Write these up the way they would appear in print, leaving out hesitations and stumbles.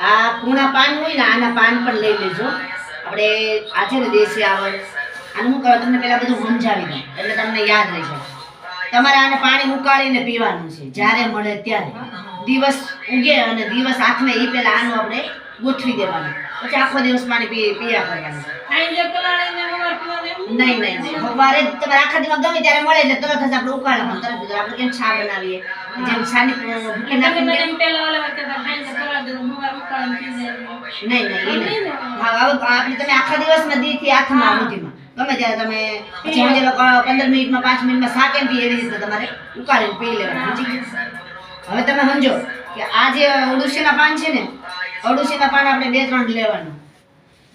આ કૂણા પાન હોય ને આના પાન પણ લઈ લેજો. આપણે આ છે ને દેશી આવડ આનું શું કરો તમને પેલા બધું સમજાવી દઉં એટલે તમને યાદ રહી જાય. તમારે આને પાણી ઉકાળીને પીવાનું છે જ્યારે મળે ત્યારે. દિવસ ઉગે અને દિવસ આથમે એ પેલા આનું આપણે ગોઠવી દેવાનું, પછી આખો દિવસ પાણી પીયા કરવાનું. નહીં સવારે તમારે આખા દિવસ ગમે ત્યારે મળે એટલે તરત જ આપણે ઉકાળવાનું. તરત આપણે કેમ છા બનાવીએ જેમ છાની ભૂકી નાખીને નહીં આપણે તમે આખા દિવસમાં દીથી આથમાં સુધીમાં ગમે ત્યારે તમે પછી 15 મિનિટમાં 5 મિનિટમાં શા કેમ પી એવી રીતે તમારે ઉકાળીને પી લેવાનું. હવે તમે સમજો કે આ જે અળુસીના પાન છે ને, અળુસીના પાન આપણે 2-3 લેવાનું.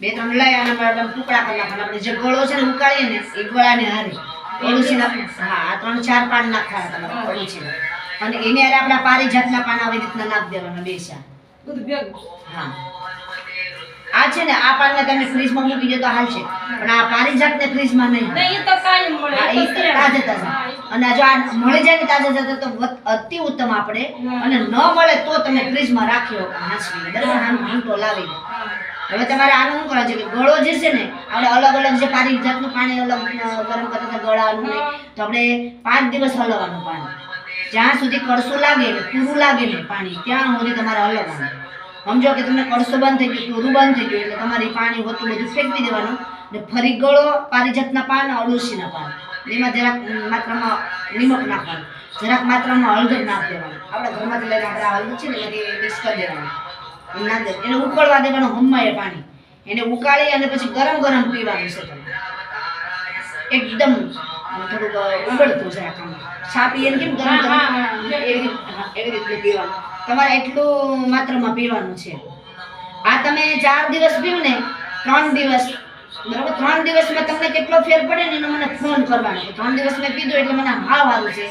2-3 લઈ અને ટુકડા કરી નાખવાના. આપણે જે ગળો છે ને ઉકાળીએ ને એ ગળાને હારે અળુસીના હા 3-4 પાન નાખવાના તમારે અળુસીના. અને એને હારે આપણા પારિજાતના પાન આવી રીતના નાખ દેવાના 2-4. હા આ છે ને આ પાનને તમે ફ્રીજમાં મૂકી દો તો હાલશે, પણ આ પારિજાતને ફ્રીજમાં નહીં. નહીં તો કાઈ મળે તાજે તાજા. અને જો આ મળી જાય ને તાજે તાજા તો અતિ ઉત્તમ આપણે. અને ન મળે તો તમે ફ્રીજમાં રાખ્યો હાંસવી બરાબર હાંટો લાવી. હવે તમારે આનું શું કરવાનું છે કે ગળો જે છે ને આપણે અલગ અલગ જે પારિજાતનું પાણી અલગ ગરમ કરતા હતા ગળાનું ને તો આપણે 5 દિવસ હલવાનું પાણી. જ્યાં સુધી કડસું લાગે ને પૂરું લાગે ને પાણી ત્યાં સુધી તમારે હલવાનું. સમજો કે તમને કડસો બંધ થઈ ગયું પૂરું બંધ થઈ ગયું એટલે તમારે પાણી હોતું બધું ફેંકી દેવાનું ને ફરી ગળો પારિજાતના પાન અળુસીના પાન એમાં જરાક માત્રામાં નિમક નાખવાનું, જરાક માત્રામાં હળદર નાખ દેવાનું. આપણા ઘરમાંથી લઈને આપણે હળદર છે ને એમાંથી મિક્સ કરી દેવાનું. ના દે એને ઉકળવા દેવાનું હમાય પાણી. એને ઉકાળી અને પછી ગરમ ગરમ પીવાનું છે. તમે એકદમ થોડુંક ઉબળતું છે આમ ચા પીએ ને કેમ ગરમ ગરમ એવી રીતે પીવાનું. તમારે એટલું માત્રામાં પીવાનું છે. આ તમે 4 દિવસ પીવું ને 3 દિવસ બરાબર 3 દિવસમાં તમને કેટલો ફેર પડે ને એનો મને ફોન કરવાનો. 3 દિવસ મેં પીધું એટલે મને હાવ સારું છે.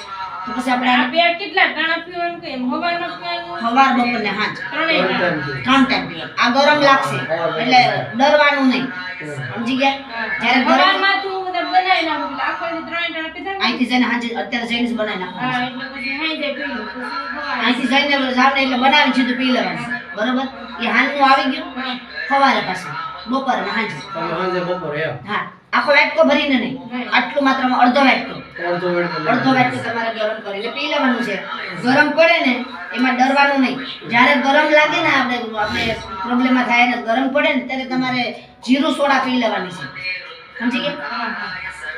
તો પછી આપણે આ પેટ કેટલા ટાણા પીવાનું કે હવારનો પીવાનું? સવાર બપોર ને સાંજ 3 ટાઈમ પીવાનું. આ ગરમ લાગશે એટલે ડરવાનું નહીં. સમજી ગયા? જ્યારે હવારમાં તું બનાવી નાખું આખો 3 ટાણા પીધા અહીંથી જઈને સાંજે અત્યારે જઈને જ બનાવી નાખવાનું. હા એટલે પછી હાંજે પીવું અહીંથી જઈને જાવ ને એટલે બનાવી સીધું પી લેવાનું બરોબર. એ હાંજનું આવી ગયું સવારે પાછું બપોર ને સાંજે. હા આખો વાટકો ભરીને નહીં, આટલું માત્રામાં અડધો વાટકો તમારે ગરમ કરીને પી લેવાનું છે. ગરમ પડે ને એમાં ડરવાનું નહીં. જ્યારે ગરમ લાગે ને આપણે પ્રોબ્લેમમાં થાય ને ગરમ પડે ને ત્યારે તમારે જીરું સોડા પી લેવાની છે. સમજી ગયા?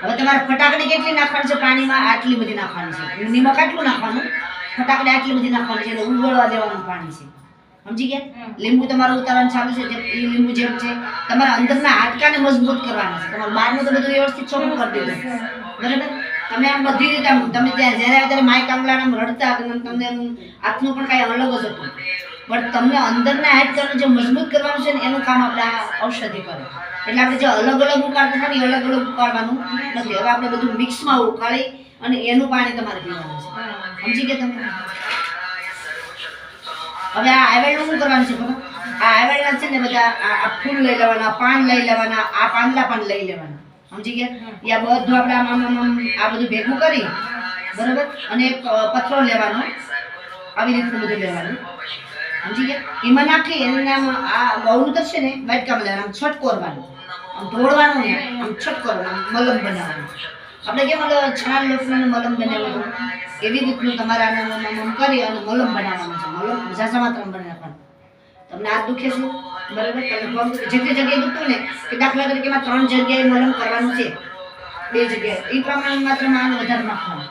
હવે તમારે ફટાકડી કેટલી નાખવાની છે પાણીમાં? આટલી બધી નાખવાની છે. નિમક આટલું નાખવાનું, ફટાકડી આટલી બધી નાખવાની છે એટલે ઉગળવા દેવાનું પાણી છે. સમજી ગયા? લીંબુ તમારું ઉતારવાનું ચાલુ છે જે લીંબુ જેમ છે તમારા અંદરના હાડકાને મજબૂત કરવાના છે. તમારું બહારનું તો બધું વ્યવસ્થિત ચોખ્ખું કરી દીધું બરાબર. તમે આમ બધી રીતે તમે ત્યાં જ્યારે અત્યારે માય કાંગલાના રડતા તમને હાથનું પણ કાંઈ અલગ જ હતું, બટ તમને અંદરના હાડકાને જે મજબૂત કરવાનું છે ને એનું કામ આપણે આ ઔષધિ કરે. એટલે આપણે જે અલગ અલગ ઉકાળતા હતા ને અલગ અલગ ઉકાળવાનું નથી. હવે આપણે બધું મિક્સમાં ઉકાળી અને એનું પાણી તમારે પીવાનું છે. સમજી ગયા તમે? હવે આ આવેલનું શું કરવાનું છે ખબર? આ આવેલના છે ને બધા આ ફૂલ લઈ લેવાના, પાન લઈ લેવાના, આ પાંદડા પણ લઈ લેવાના. સમજી ગયા? યા બધું આપણે આમ આ બધું ભેગું કરી બરોબર અને એક પથરો લેવાનો આવી રીતનું બધું લેવાનું. સમજી ગયા? એમાં નાખી એને આમ આ ગૌનું તો છે ને વાટકામાં લેવાનું, આમ છટકોરવાનું, આમ ઢોળવાનું ને આમ છટકોરવાનું, મલમ બનાવવાનું. આપણે કેમ છાલ લોટનું મલમ બનાવવાનું એવી રીતનું તમારે આને કરી અને મલમ બનાવવાનું છે. મલમ ઝાઝા માત્રામાં બનાવવાનું. તમને હાથ દુખે છે બરાબર, તમે જે જગ્યાએ દુખતું ને કે દાખલા તરીકે એમાં 3 જગ્યાએ મલમ કરવાનું છે, 2 જગ્યાએ એ પ્રમાણે માત્રામાં આને વધારે નાખવાનું.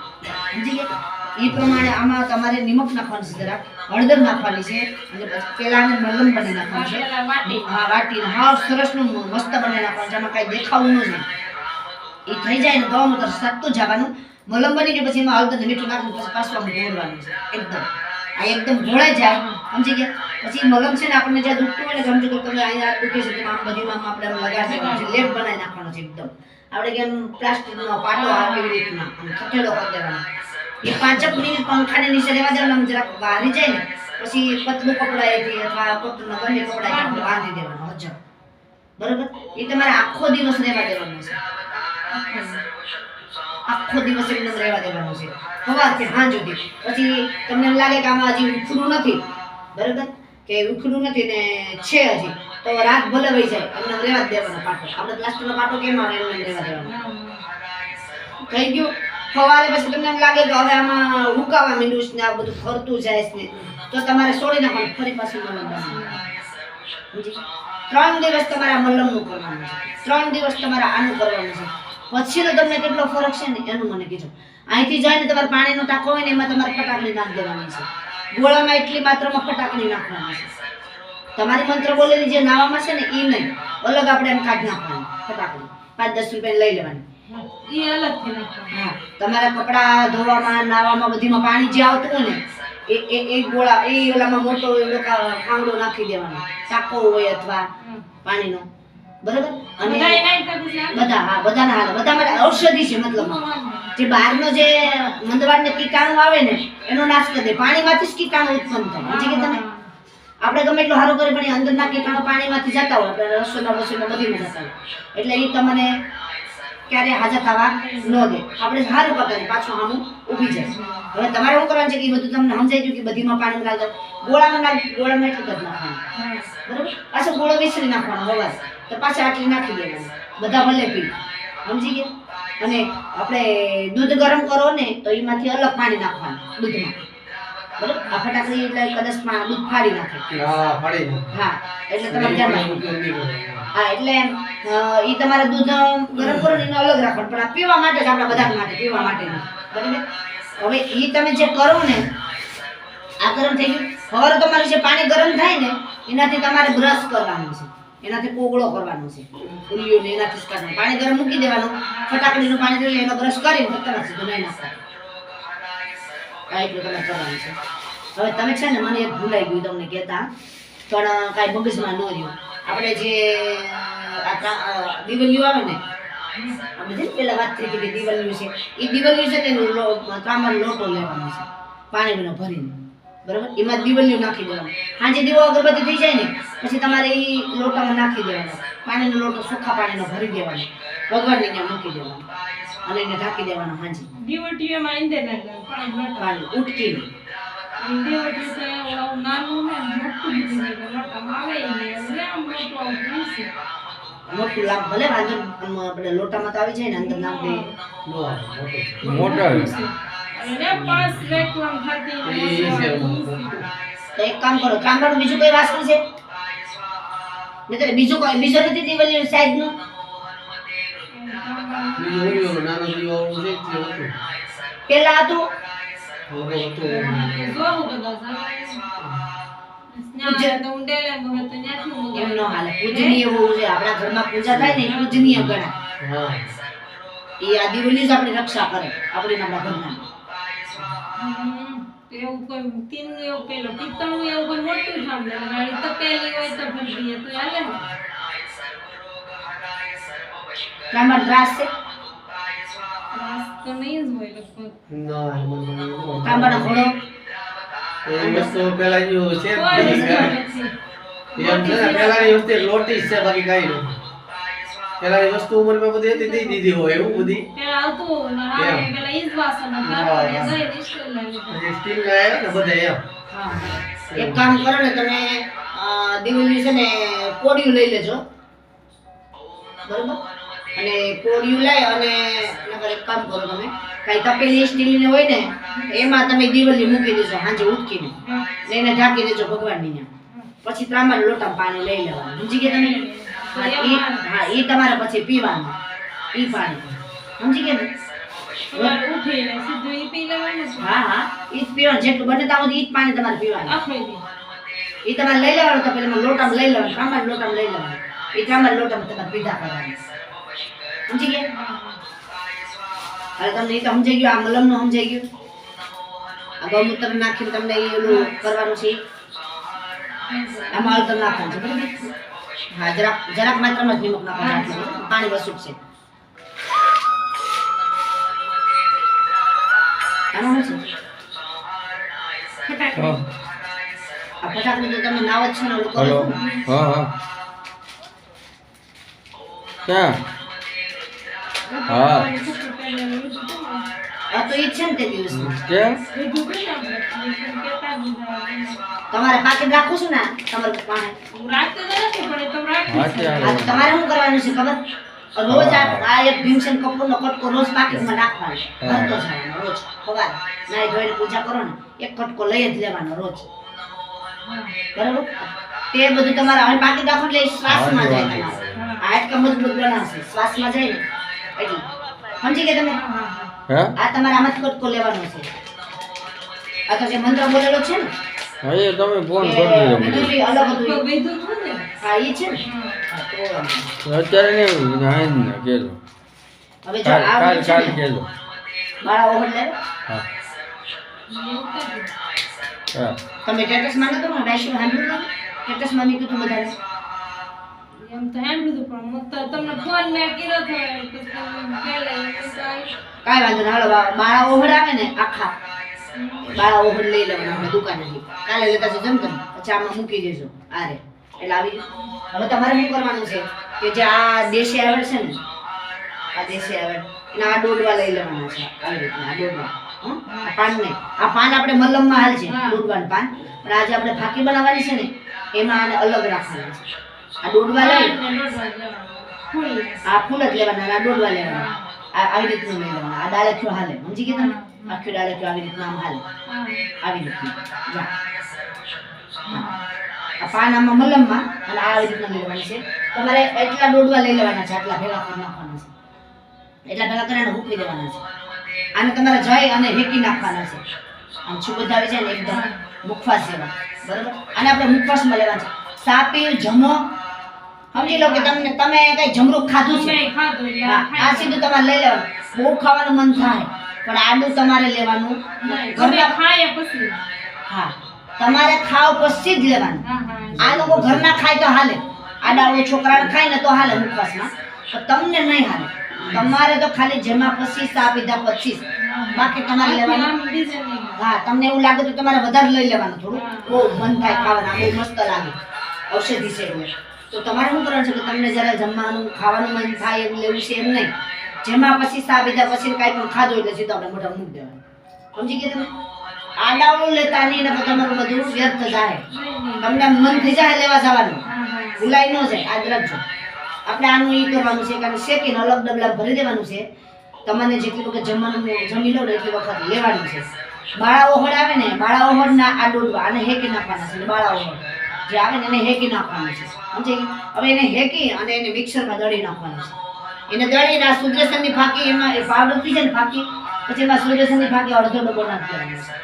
સમજી ગયા? એ પ્રમાણે આમાં તમારે નિમક નાખવાનું છે, જરાક હળદર નાખવાની છે અને પછી પેલા આને મલમ બનાવી નાખવાનું છે. હા વાટીને હાવ સરસનું મસ્ત બનાવી નાખવાનું છે. આમાં કાંઈ દેખાવું ન જોઈએ. એ થઈ જાય ને ગમ તો સત્તું જવાનું. મલમ બની ગયું પછી એમાં હળદર મીઠું નાખીને પછી પાછું ઢોળવાનું છે. એકદમ ઢોળાઈ જાય. સમજી ગયા? પછી મલમ છે ને આપણને જ્યાં દુખતું હોય ને સમજો કે તમે અહીંયા હાથ દુખે છે આમ બધી આપણે લગાડી દેવાનું છે. લેપ બનાવી નાખવાનો છે. એકદમ આપણે કેમ પ્લાસ્ટિકનો પાટો આવે એવી રીતના થકેડો કરી દેવાનો. એ 5 મિનિટ પંખાને નીચે રહેવા દેવાનું. જરાક બહારી જાય ને પછી પતલું કપડાથી અથવા પતલું ગમે કપડાથી બાંધી દેવાનું હજમ બરોબર. એ તમારે આખો દિવસ રહેવા દેવાનો છે. આખો દિવસ એકદમ રહેવા દેવાનું છે સવારથી સાંજ સુધી. પછી તમને એમ લાગે કે આમાં હજી ઉઠવું નથી બરાબર કે ઉખડું નથી ને છે હજી તો રાત ભલે વહી જાય એમને રહેવા જ દેવાનો પાટો. આપણે પ્લાસ્ટિકનો પાટો કેમ આવે એમને રહેવા દેવાનો. થઈ ગયું. સવારે પછી તમને એમ લાગે કે હવે આમાં હુકાવા માંડ્યું છે ને આ બધું ફરતું જાય છે ને તો તમારે છોડી નાખવાનું ફરી પાછું મલમ સમજી. 3 દિવસ તમારે આ મલમનું કરવાનું છે, 3 દિવસ તમારે આનું કરવાનું છે. પછીનો તમને કેટલો ફરક છે ને એનું મને કીધું. અહીંથી જઈને તમારે પાણીનો ટાંકો હોય ને એમાં તમારે ફટાકડી નાખી દેવાની છે. ગોળામાં એટલી માત્રામાં ફટાકડી નાખવાની છે. તમારી મંત્ર બોલેલી જે નાવામાં છે ને એ નહીં, અલગ આપણે એમ કાઢી નાખવાની ફટાકડી 5-10 રૂપિયા લઈ લેવાની. ઈ અલગથી નાખવાનું. હા, તમારા કપડા ધોવામાં નાવામાં બધીમાં પાણી જે આવતું હોય ને એ ગોળા એ ઓલામાં મોટો એવો કાંગડો નાખી દેવાનો, ટાંકો હોય અથવા પાણીનો, બરાબર. અને બધાય નાખ્યા પછી આ બધા, હા બધાના હાલે, બધા માટે ઔષધિ છે. મતલબ જે બહારનો જે મંદવાડને કીટાણુ આવે ને એનો નાશ કરી દે. પાણીમાંથી જ કીટાણુ ઉત્પન્ન થાય. સમજી ગયા તમે? આપણે ગમે એટલું સારું કરે પણ એ અંદરના કીટાણુ પાણીમાંથી જતા હોય, આપણે રસોઈમાં બધીમાં જતા હોય, એટલે એ તમને ક્યારે હાજર થવા ન દે. આપણે સારું કરતા હોય પાછું આમ ઊભી જાય. હવે તમારે શું કરવાનું છે કે એ બધું તમને સમજાઈ ગયું કે બધીમાં પાણી લાગે, ગોળામાં નાખ, ગોળામાં એટલું જ નાખવાનું, બરાબર. પાછો ગોળો વિસરી નાખવાનો હવા તો પાછા આટલી નાખી દેવાની, બધા ભલે પી. સમજી ગયા? અને આપણે દૂધ ગરમ કરો ને તો એમાંથી અલગ પાણી નાખવાનું દૂધમાં, બરાબર. આ ફટાકડી એટલે કદાચમાં દૂધ ફાડી નાખે. હા, એટલે તમારે ધ્યાન રાખવાનું. હા, એટલે ઈ તમારે દૂધ ગરમ કરો ને એને અલગ રાખવાનું, પણ આ પીવા માટે જ, આપણા બધા માટે પીવા માટે નહીં, બરાબર. હવે ઈ તમે જે કરો ને આ ગરમ થઈ ગયું. હવે તમારું જે પાણી ગરમ થાય ને એનાથી તમારે બ્રશ કરવાનું છે, એનાથી કોગળો કરવાનો છે, ઉલિયો ને એનાથી જ કરવાનું. પાણી ગરમ મૂકી દેવાનું, ફટાકડીનું પાણી જોઈએ એનો બ્રશ કરીને તરત સીધું નહીં નાખવાનું. આ એટલું તમે કરવાનું છે. હવે તમે છે ને મને એક ભૂલાઈ ગયું તમને કહેતા, પણ કાંઈ મગજમાં ન રહ્યું. આપણે જે દિવાળીઓ આવે ને, આપણે જે પેલા વાત કરી કે દિવાળીઓ છે, એ દિવાળીઓ છે ને તાંબાનો લોટો લેવાનો છે પાણીનો ભરીને, બરાબર. એમાં દિવાળીઓ નાખી દેવાનું. સાંજે દીવો અગરબત્તી થઈ જાય ને પછી તમારે એ લોટામાં નાખી દેવાનો, પાણીનો લોટો સુખા પાણીનો ભરી દેવાનો, ભગવાનને ત્યાં મૂકી દેવાનો અને એને ઢાંકી દેવાનો. સાંજે દીવટીઓમાં અંદર નાખવાનું પાણી ઉટકીને દીવટી છે ઓલું નાનું ને મોટું દીધું છે કે લોટામાં આવે ને એટલે આમ મોટું આવું દીશે. મોટું લાગ ભલે વાંધો નહીં, આપણે લોટામાં તો આવી જાય ને અંદર નાખ દે મોટા અને 5 વેકવામ ખાતી તો એક કામ કરો, તાંબાનું બીજું કઈ વાસણ છે નહીતર બીજો નથી દિવાળી સાઈડ નું? પેલા હતું એમ નો હાલે. પૂજનીય હોવું જોઈએ. આપણા ઘરમાં પૂજા થાય ને એ પૂજનીય ગણાય. એ આ દિવાળી જ આપણી રક્ષા કરે, આપણી આપણા ઘરના. એવું કોઈ તીન એવું પેલો પિત્તળનું એવું કોઈ મોટું ઠામ લે ગાડી તપેલી હોય તો ભરી દઈએ તો હાલે ને. તાંબાનો ત્રાસ છે? રાસ તો નહીં જ હોય લગભગ. તાંબાનો ઘોડો પેલાની વસ્તુ ઉંમરમાં બધી હતી દઈ દીધી હોય એવું બધી. પેલા આવતું ને હા પેલા ઈ જ વાસણ હતા ને ગઈ ડિસ્ટલ લાવી પછી સ્ટીલ ના આવ્યા ને બધા એમ. હા. એક કામ કરો ને તમે, દિવાળી છે ને કોડિયું લઈ લેજો, બરોબર. અને કોડિયું લઈ અને નકર એક કામ કરો તમે, કાંઈ તપેલી સ્ટીલની હોય ને એમાં તમે દિવાળી મૂકી દેજો સાંજે ઉટકીને, એને ઢાંકી દેજો ભગવાનની ત્યાં. પછી તાંબાના લોટામાં પાણી લઈ લેવાનું. સમજી ગયા તમે? હા, એ તમારે પછી પીવાનું ઈ પાણી. સમજી ગયા ને? સવારે ઉઠીને સીધું ઈ પી લેવાનું છે. હા હા, ઈ જ પીવાનું. જેટલું બને ત્યાં સુધી ઈ જ પાણી તમારે પીવાનું. આખો દી એ તમારે લઈ લેવાનું, તો પેલા લોટામાં લઈ લેવાનું, તાંબાના લોટામાં લઈ લેવાનું. એ તાંબાના લોટામાં તમારે પીધા કરવાનું. સમજી ગયા? હવે તમને એ તો સમજાઈ ગયું, આ મલમનું સમજાઈ ગયું, આ ગૌમૂત્ર નાખીને તમને એ ઓલું કરવાનું છે, આમાં હળદર નાખવાનું છે, બરાબર. હા, જરાક માત્રામાં જ નિમક નાખવાનું, પાણી વસૂટ છે. આનું શું છે? ફટાકડી. આ ફટાકડી તો તમે નાવ જ છો ને ઓલું કરો હલો. છો ને. હા હા. ક્યાં? હા. આ તો ઈ જ છે ને તે દિવસનું. કેમ બીજું કઈ આપણે કહેતા જ નથી. તમારે પાકીટ રાખું છું ને તમારી પાસે. હું રાખતો તો નથી પણ એ તો રાખું હાચે છું. આ તમારે શું કરવાનું છે ખબર? રોજ આ એક ભીમસેન કપૂરનો કટકો રોજ પાકીટમાં નાખવાનો. ભરતો જવાનો રોજ સવારે નાઈ ધોઈને પૂજા કરો ને એક કટકો લઈ જ લેવાનો રોજ. બરાબર? તે બધું તમારે હવે પાકીટ રાખો એટલે એ શ્વાસમાં જાય તમારે. આ હાડકાં મજબૂત બનાવશે શ્વાસમાં જાય ને એટલે સમજી ગયા તમે? હે આ તમારે આમાંથી કટકો લેવાનો છે. આ તો જે મંત્ર બોલેલો છે ને હવે તમે ફોન એ કરી દીધો બધું મને. બી અલગ તો હતું. બીજું શું ને? હા ઈ છે ને. હા, તો અત્યારે ને નાઈન ને કેજો હવે જો કાલ આ કાલ બધું છે કાલ ને, કેજો મારા ઓહર લે. હા એવું કરજો. હા તમે સ્ટેટસ માં નતો ને રાશિ સાંભળ્યું ને? સ્ટેટસ માં મેં કીધું બધાને. એમ તો સાંભળ્યું હતું પણ હું તો તમને ફોન મેં કર્યો હતો તો તમે પહેલા એમ તો આવી. કાંઈ વાંધો નહીં હાલો મારા ઓહર આવે ને આખા બાળા ઓહર લઈ લેવાના આપણે દુકાનેથી. કાલે લેતા જજો જમતમ પછી આમાં મૂકી દેજો આ રે એટલે આવી. હવે તમારે શું કરવાનું છે કે જે આ દેશી આવડ છે ને આ દેશી આવડ એના આ દોડવા લઈ લેવાના છે આવી રીતના આ દોડવા. હં? આ પાન નહીં. આ પાન આપણે મલમમાં હાલ છે હા. દોડવાનું પાન પણ આજે આપણે ફાકી બનાવવાની છે ને એમાં આને અલગ રાખવાના છે. આ દોડવા લઈ ને દોઢ લેવાનું. ફૂલ. આ ફૂલ જ લેવાના અને આ દોડવા લેવાના. આ આવી રીતનું લઈ લેવાના. આ ડાળેખ્યો હાલે સમજી ગયા તમે? આખી ડાળેખ્યો આવી રીતના આમ હાલે હા. આવી રીતનું જા. હા. આ પાન આમાં મલમમાં અને આ આવી રીતના લઈ લેવાની છે. તમારે એટલા દોડવા લઈ લેવાના છે આટલા ભેગા કરી નાખવાના છે. એટલા ભેગા કરીને હૂકવી દેવાના છે. આને તમારે જઈ અને હેકી નાખવાના છે. આમ છુબધ આવી જાય ને એકદમ મુખવાસ જેવા બરાબર. આને આપણે મુખવાસમાં લેવાના છે. સાપી જમો સમજી લો કે તમે કઈ જમરૂક ખાધું છે. મેં ખાધું એટલે હા, ખાઈ આ સીધું તમારે લઈ લેવાનું. બહુ ખાવાનું મન થાય પણ આડું તમારે લેવાનું નહીં. ઘરના તમે ખાય પછી. હા તમારે ખાવ પછી જ લેવાનું. હા હા. આ લોકો ઘરના ખાય તો હાલે. આડાઓ છોકરાને ખાય ને તો હાલે મુખવાસમાં પણ તમને નહીં હાલે. તમારે તો ખાલી જમા પછી ચા પીધા પછી જ. બાકી તમારે લેવાનું. આમ બીજે નહીં. હા તમને એવું લાગે તો તમારે વધારે લઈ લેવાનું થોડું. બહુ મન થાય ખાવાનું બહુ મસ્ત લાગે ઔષધિ છે એટલે. તો તમારે શું કરવાનું છે કે તમને જ્યારે જમવાનું ખાવાનું મન થાય એવું લેવું છે એમ નહીં. જેમાં પછી ચા પીધા પછી કાંઈ પણ ખાધું એટલે સીધું આપણે મોઢા મૂકી દેવાનું. સમજી ગયા તમે? આડાવડું લેતા નહીં ને પછી તમારું બધું વ્યર્થ જાય. તમને મન થઈ જાય લેવા જવાનું. ભૂલાઈ ન જાય યાદ રાખજો. આપણે આનું ઈ કરવાનું છે કારણ શેકીને અલગ ડબલા ભરી દેવાનું છે. તમને જેટલી વખત જમવાનું જમી લો ને એટલી વખત લેવાનું છે. બાળા ઓહળ આવે ને બાળા ઓહળના આ દોડવા આને હેકી નાખવાના છે. બાળા ઓહળ જે આવે ને એને હેકી નાખવાનું છે. સમજી ગયા? હવે એને હેકી અને એને મિક્સરમાં દળી નાખવાનું છે. એને દળીને આ સુદર્શનની ફાકી એમાં એ પાવડર થઈ જાય ને ફાકી પછી એમાં સુદર્શનની ફાકી અડધો ડબ્બો નાખી દેવાનો છે.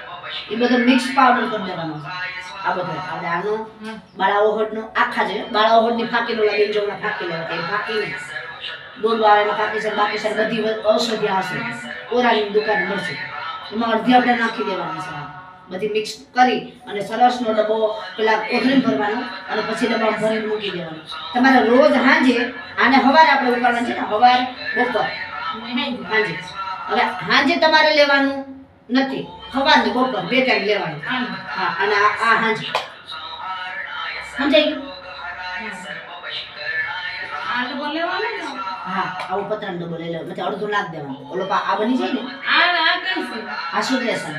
એ બધો મિક્સ પાવડર કરી દેવાનો છે. આ બધો આપણે આનો બાળા ઓહળનો આખા જે બાળા ઓહળની ફાકીનો લાગે જોના ફાકી લેવા એ ફાકીને દોડવા આવે ફાકી છે બાકી છે બધી ઔષધિ આવશે. ઓરાની દુકાન મળશે એમાં અડધી આપણે નાખી દેવાની છે. બધી મિક્સ કરી અને સરસનો ડબ્બો પેલા કોથળીમાં ભરવાનો અને પછી ડબ્બામાં ભરીને મૂકી દેવાનો. તમારે રોજ સાંજે આને સવારે આપણે ઉકાળવાનું છે ને સવાર બપોર સાંજે. હવે સાંજે તમારે લેવાનું નથી સવારને બપોર બે ટાઈમ લેવાનું. હા અને આ સાંજે સમજાઈ ગયું? આ ડબ્બો લેવાનો ને. હા આવું પતરાનો ડબ્બો લઈ લેવાનો પછી અડધું નાખ દેવાનું. ઓલો આ બની જાય ને આ કઈ છે? આ સુદર્શન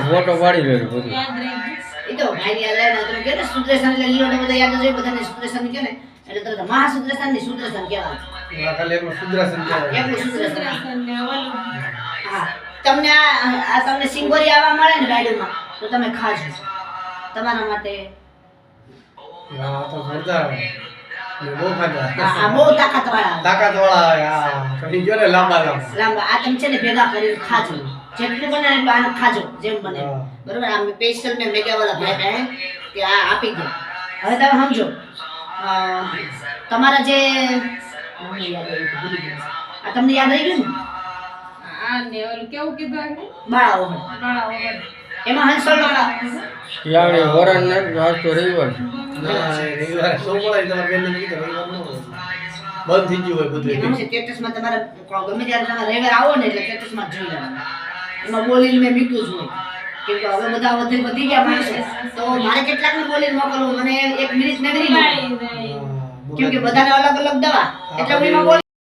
ફોટો પાડી લેજો બધું. યાદ રાખજો. એ તો ભાઈ યાદ લાવીને તમે કહો ને સુદર્શન એટલે લીલો ડબ્બો તો યાદ જ હોય બધાને સુદર્શન કહે ને એટલે તમે મહાસુદર્શન ની સુદર્શન કહેવાય. આ ખાલી એમાં સુદ્રાસન કહેવાય. એટલું સુદર્શન. સુદર્શન ને ઓલું. હા તમને આ તમને સિંગોરી આવવા મળે ને ગાડીમાં તો તમે ખાજો તમારા માટે. હા તો જોરદાર આવે. ને બહુ ખાધા. આ બહુ તાકાતવાળા આવે. તાકાતવાળા આવે. હા કદી ગયો ને લાંબા લાંબા. લાંબા આ તમે છે ને ભેગા કરીને ખાજો. જેટલું બને એટલું આને ખાજો જેમ બને. હા. બરોબર આ સ્પેશિયલ મેં મેગાવાળા ભાઈ બહેન કે આ આપી દે. હવે તમે સમજો તમારા જે નામ યાદ આવ્યું હતું, ભૂલી ગઈ. આ તમને યાદ રહી ગયું ને આ ને ઓલું કેવું કીધું આગળ? બાળા ઓહળ બાળા ઓવર. એમાં હંસોળનો યાવડે વરણ ને આજ તો રવિવાર છે. ના રવિવારે સો મળે તમારે બેનને કીધું રવિવાર ન હોય. બંધ થઈ ગયું હોય બધું. એમાં છે સ્ટેટસમાં તમારે ગમે ત્યારે તમે રવિવાર આવો ને એટલે સ્ટેટસમાં જોઈ લેવાનું. એમાં બોલીને મેં મૂક્યું જ હોય કેમ કે હવે બધા વધી ગયા માણસો તો મારે કેટલાકને બોલીને મોકલવું મને 1 મિનિટ નગરી નહીં, નહીં. હા, કેમ કે બધાને અલગ અલગ દવા એટલે હું એમાં બોલી